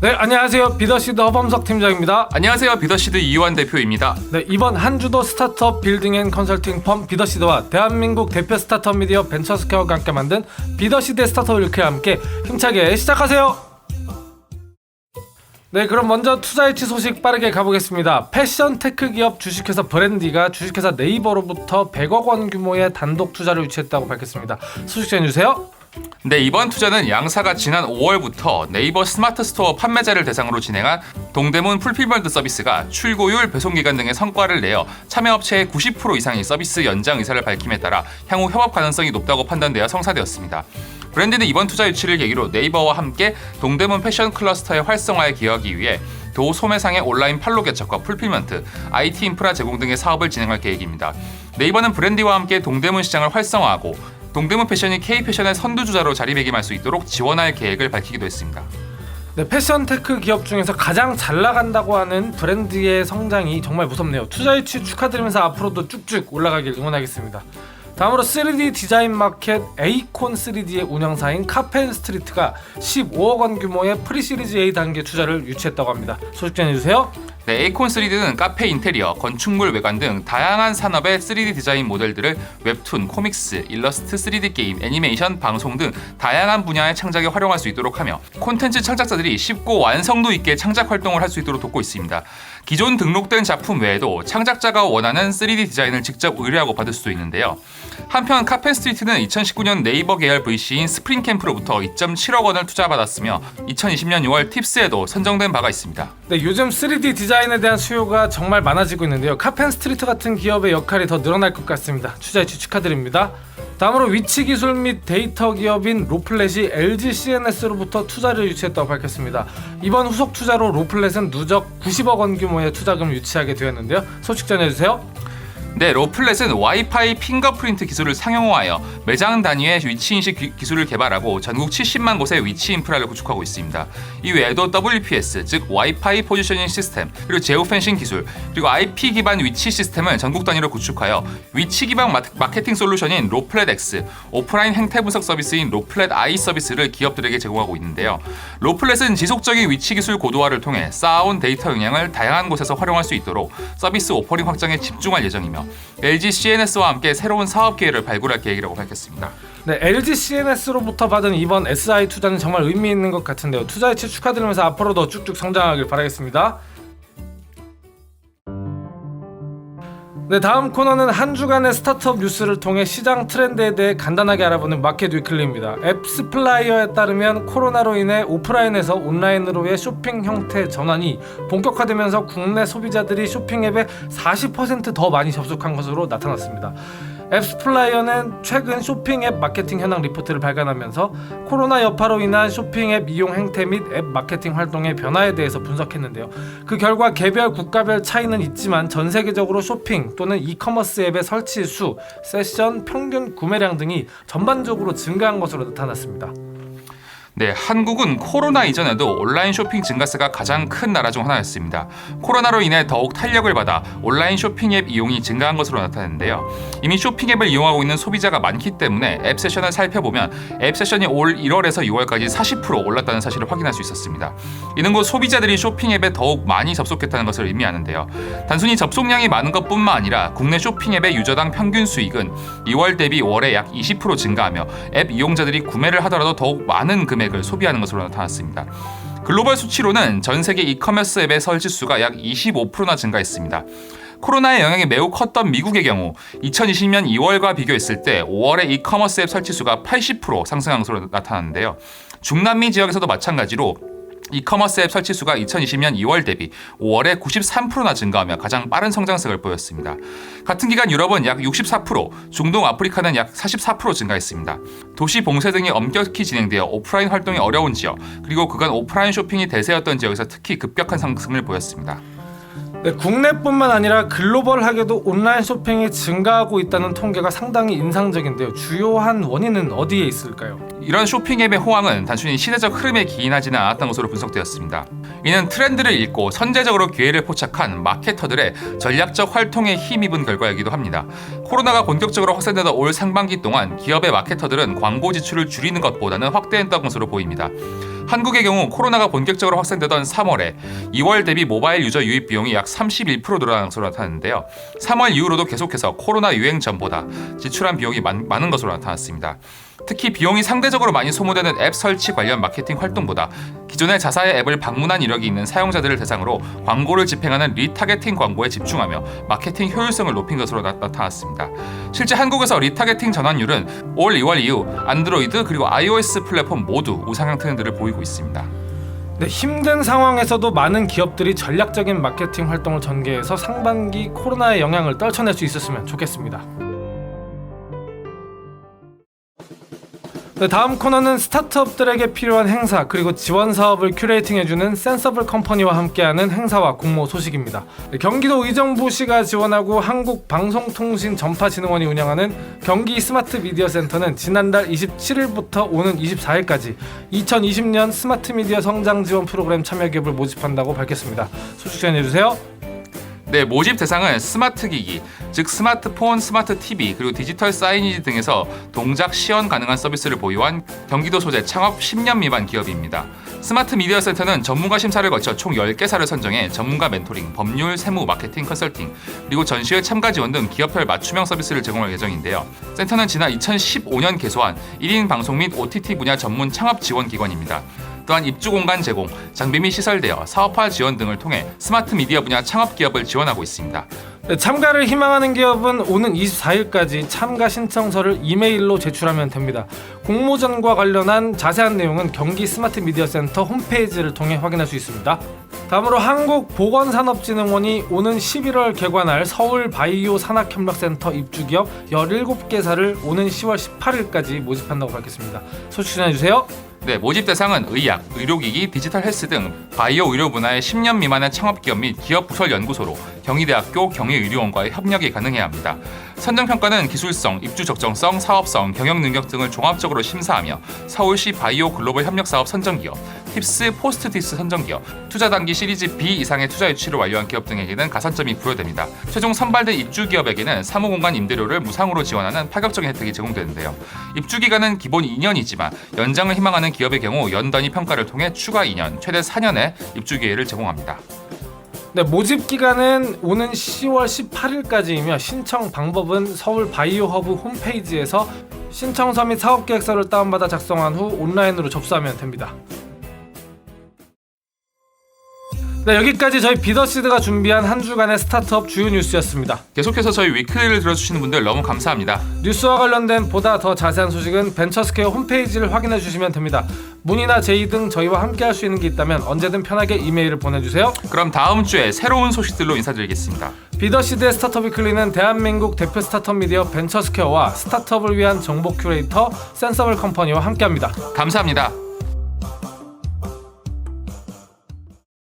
네, 안녕하세요. 비더시드 허범석 팀장입니다. 안녕하세요. 비더시드 이완 대표입니다. 네, 이번 한 주도 스타트업 빌딩 앤 컨설팅 펌 비더시드와 대한민국 대표 스타트업 미디어 벤처스퀘어가 함께 만든 비더시드의 스타트업 일크와 함께 힘차게 시작하세요. 네, 그럼 먼저 투자일치 소식 빠르게 가보겠습니다. 패션 테크 기업 주식회사 브랜디가 주식회사 네이버로부터 100억 원 규모의 단독 투자를 유치했다고 밝혔습니다. 소식 전해주세요. 네, 이번 투자는 양사가 지난 5월부터 네이버 스마트 스토어 판매자를 대상으로 진행한 동대문 풀필먼트 서비스가 출고율, 배송기간 등의 성과를 내어 참여업체의 90% 이상이 서비스 연장 의사를 밝힘에 따라 향후 협업 가능성이 높다고 판단되어 성사되었습니다. 브랜디는 이번 투자 유치를 계기로 네이버와 함께 동대문 패션 클러스터의 활성화에 기여하기 위해 도 소매상의 온라인 판로 개척과 풀필먼트, IT 인프라 제공 등의 사업을 진행할 계획입니다. 네이버는 브랜디와 함께 동대문 시장을 활성화하고 동대문 패션이 K패션의 선두주자로 자리매김할 수 있도록 지원할 계획을 밝히기도 했습니다. 네, 패션 테크 기업 중에서 가장 잘 나간다고 하는 브랜드의 성장이 정말 무섭네요. 투자 유치 축하드리면서 앞으로도 쭉쭉 올라가길 응원하겠습니다. 다음으로 3D 디자인 마켓 에이콘 3D의 운영사인 카펜스트리트가 15억 원 규모의 프리시리즈 A 단계 투자를 유치했다고 합니다. 소식 전해주세요. 네, 에이콘 3D는 카페 인테리어, 건축물 외관 등 다양한 산업의 3D 디자인 모델들을 웹툰, 코믹스, 일러스트, 3D 게임, 애니메이션, 방송 등 다양한 분야의 창작에 활용할 수 있도록 하며 콘텐츠 창작자들이 쉽고 완성도 있게 창작 활동을 할 수 있도록 돕고 있습니다. 기존 등록된 작품 외에도 창작자가 원하는 3D 디자인을 직접 의뢰하고 받을 수도 있는데요. 한편 카펜스트리트는 2019년 네이버 계열 VC인 스프링캠프로부터 2.7억 원을 투자받았으며 2020년 6월 팁스에도 선정된 바가 있습니다. 네, 요즘 3D 디자인에 대한 수요가 정말 많아지고 있는데요. 카펜스트리트 같은 기업의 역할이 더 늘어날 것 같습니다. 투자 유치 축하드립니다. 다음으로 위치 기술 및 데이터 기업인 로플렛이 LG CNS로부터 투자를 유치했다고 밝혔습니다. 이번 후속 투자로 로플렛은 누적 90억 원 규모의 투자금을 유치하게 되었는데요. 소식 전해주세요. 네, 로플렛은 와이파이 핑거프린트 기술을 상용화하여 매장 단위의 위치인식 기술을 개발하고 전국 70만 곳의 위치 인프라를 구축하고 있습니다. 이 외에도 WPS, 즉 와이파이 포지셔닝 시스템, 그리고 제오펜싱 기술, 그리고 IP 기반 위치 시스템을 전국 단위로 구축하여 위치 기반 마케팅 솔루션인 로플렛 X, 오프라인 행태 분석 서비스인 로플렛 I 서비스를 기업들에게 제공하고 있는데요. 로플렛은 지속적인 위치 기술 고도화를 통해 쌓아온 데이터 역량을 다양한 곳에서 활용할 수 있도록 서비스 오퍼링 확장에 집중할 예정이며 LG CNS와 함께 새로운 사업 기회를 발굴할 계획이라고 밝혔습니다. 네, LG CNS로부터 받은 이번 SI 투자는 정말 의미 있는 것 같은데요. 투자 유치 축하드리면서 앞으로도 쭉쭉 성장하길 바라겠습니다. 네, 다음 코너는 한 주간의 스타트업 뉴스를 통해 시장 트렌드에 대해 간단하게 알아보는 마켓 위클리입니다. 앱스플라이어에 따르면 코로나로 인해 오프라인에서 온라인으로의 쇼핑 형태 전환이 본격화되면서 국내 소비자들이 쇼핑 앱에 40% 더 많이 접속한 것으로 나타났습니다. 앱스플라이어는 최근 쇼핑 앱 마케팅 현황 리포트를 발간하면서 코로나 여파로 인한 쇼핑 앱 이용 행태 및 앱 마케팅 활동의 변화에 대해서 분석했는데요. 그 결과 개별 국가별 차이는 있지만 전 세계적으로 쇼핑 또는 이커머스 앱의 설치 수, 세션, 평균 구매량 등이 전반적으로 증가한 것으로 나타났습니다. 네, 한국은 코로나 이전에도 온라인 쇼핑 증가세가 가장 큰 나라 중 하나였습니다. 코로나로 인해 더욱 탄력을 받아 온라인 쇼핑 앱 이용이 증가한 것으로 나타났는데요. 이미 쇼핑 앱을 이용하고 있는 소비자가 많기 때문에 앱 세션을 살펴보면 앱 세션이 올 1월에서 6월까지 40% 올랐다는 사실을 확인할 수 있었습니다. 이는 곧 소비자들이 쇼핑 앱에 더욱 많이 접속했다는 것을 의미하는데요. 단순히 접속량이 많은 것뿐만 아니라 국내 쇼핑 앱의 유저당 평균 수익은 2월 대비 월에 약 20% 증가하며 앱 이용자들이 구매를 하더라도 더욱 많은 금액을 소비하는 것으로 나타났습니다. 글로벌 수치로는 전 세계 이커머스 앱의 설치 수가 약 25%나 증가했습니다. 코로나의 영향이 매우 컸던 미국의 경우 2020년 2월과 비교했을 때 5월의 이커머스 앱 설치 수가 80% 상승한 것으로 나타났는데요. 중남미 지역에서도 마찬가지로 이커머스 앱 설치 수가 2020년 2월 대비 5월에 93%나 증가하며 가장 빠른 성장세를 보였습니다. 같은 기간 유럽은 약 64%, 중동 아프리카는 약 44% 증가했습니다. 도시 봉쇄 등이 엄격히 진행되어 오프라인 활동이 어려운 지역, 그리고 그간 오프라인 쇼핑이 대세였던 지역에서 특히 급격한 상승을 보였습니다. 네, 국내뿐만 아니라 글로벌하게도 온라인 쇼핑이 증가하고 있다는 통계가 상당히 인상적인데요. 주요한 원인은 어디에 있을까요? 이런 쇼핑 앱의 호황은 단순히 시대적 흐름에 기인하지는 않았던 것으로 분석되었습니다. 이는 트렌드를 읽고 선제적으로 기회를 포착한 마케터들의 전략적 활동에 힘입은 결과이기도 합니다. 코로나가 본격적으로 확산되던 올 상반기 동안 기업의 마케터들은 광고 지출을 줄이는 것보다는 확대했던 것으로 보입니다. 한국의 경우 코로나가 본격적으로 확산되던 3월에 2월 대비 모바일 유저 유입 비용이 약 31% 늘어난 것으로 나타났는데요. 3월 이후로도 계속해서 코로나 유행 전보다 지출한 비용이 많은 것으로 나타났습니다. 특히 비용이 상대적으로 많이 소모되는 앱 설치 관련 마케팅 활동보다 기존의 자사의 앱을 방문한 이력이 있는 사용자들을 대상으로 광고를 집행하는 리타게팅 광고에 집중하며 마케팅 효율성을 높인 것으로 나타났습니다. 실제 한국에서 리타게팅 전환율은 올 2월 이후 안드로이드 그리고 iOS 플랫폼 모두 우상향 트렌드를 보이고 있습니다. 네, 힘든 상황에서도 많은 기업들이 전략적인 마케팅 활동을 전개해서 상반기 코로나의 영향을 떨쳐낼 수 있었으면 좋겠습니다. 네, 다음 코너는 스타트업들에게 필요한 행사 그리고 지원 사업을 큐레이팅해주는 센서블 컴퍼니와 함께하는 행사와 공모 소식입니다. 네, 경기도 의정부시가 지원하고 한국방송통신전파진흥원이 운영하는 경기 스마트 미디어 센터는 지난달 27일부터 오는 24일까지 2020년 스마트 미디어 성장 지원 프로그램 참여 기업을 모집한다고 밝혔습니다. 소식 전해주세요. 네, 모집 대상은 스마트 기기, 즉 스마트폰, 스마트 TV, 그리고 디지털 사이니지 등에서 동작 시연 가능한 서비스를 보유한 경기도 소재 창업 10년 미만 기업입니다. 스마트 미디어 센터는 전문가 심사를 거쳐 총 10개사를 선정해 전문가 멘토링, 법률, 세무, 마케팅, 컨설팅, 그리고 전시회 참가 지원 등 기업별 맞춤형 서비스를 제공할 예정인데요. 센터는 지난 2015년 개소한 1인 방송 및 OTT 분야 전문 창업 지원 기관입니다. 또한 입주 공간 제공, 장비 및 시설 대여, 사업화 지원 등을 통해 스마트 미디어 분야 창업 기업을 지원하고 있습니다. 네, 참가를 희망하는 기업은 오는 24일까지 참가 신청서를 이메일로 제출하면 됩니다. 공모전과 관련한 자세한 내용은 경기 스마트 미디어 센터 홈페이지를 통해 확인할 수 있습니다. 다음으로 한국보건산업진흥원이 오는 11월 개관할 서울 바이오 산학협력센터 입주기업 17개사를 오는 10월 18일까지 모집한다고 밝혔습니다. 소식 전해주세요. 네, 모집 대상은 의약, 의료기기, 디지털 헬스 등 바이오 의료 분야의 10년 미만의 창업기업 및 기업 부설 연구소로 경희대학교, 경희의료원과의 협력이 가능해야 합니다. 선정평가는 기술성, 입주 적정성, 사업성, 경영 능력 등을 종합적으로 심사하며 서울시 바이오 글로벌 협력사업 선정기업, 팁스, 포스트디스 선정기업, 투자 단기 시리즈 B 이상의 투자 유치를 완료한 기업 등에게는 가산점이 부여됩니다. 최종 선발된 입주기업에게는 사무공간 임대료를 무상으로 지원하는 파격적인 혜택이 제공되는데요. 입주기간은 기본 2년이지만 연장을 희망하는 기업의 경우 연단위 평가를 통해 추가 2년, 최대 4년의 입주 기회를 제공합니다. 네, 모집 기간은 오는 10월 18일까지이며 신청 방법은 서울 바이오 허브 홈페이지에서 신청서 및 사업계획서를 다운받아 작성한 후 온라인으로 접수하면 됩니다. 네, 여기까지 저희 비더시드가 준비한 한 주간의 스타트업 주요 뉴스였습니다. 계속해서 저희 위클리를 들어주시는 분들 너무 감사합니다. 뉴스와 관련된 보다 더 자세한 소식은 벤처스퀘어 홈페이지를 확인해 주시면 됩니다. 문의나 제의 등 저희와 함께 할 수 있는 게 있다면 언제든 편하게 이메일을 보내주세요. 그럼 다음 주에 새로운 소식들로 인사드리겠습니다. 비더시드의 스타트업 위클리는 대한민국 대표 스타트업 미디어 벤처스퀘어와 스타트업을 위한 정보 큐레이터 센서블 컴퍼니와 함께합니다. 감사합니다.